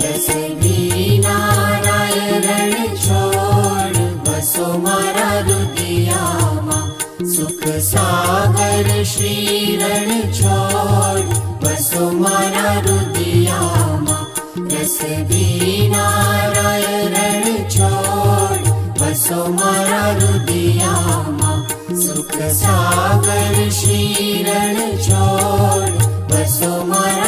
रस बीना राय रण छोड़ बसो मारा रुदियामा। सुख सागर श्री रण छोड़ बसो मारा रुदियामा। रस बीना राय रण छोड़ बसो मारा रुदियामा। सुख सागर श्री रण छोड़ बसो मारा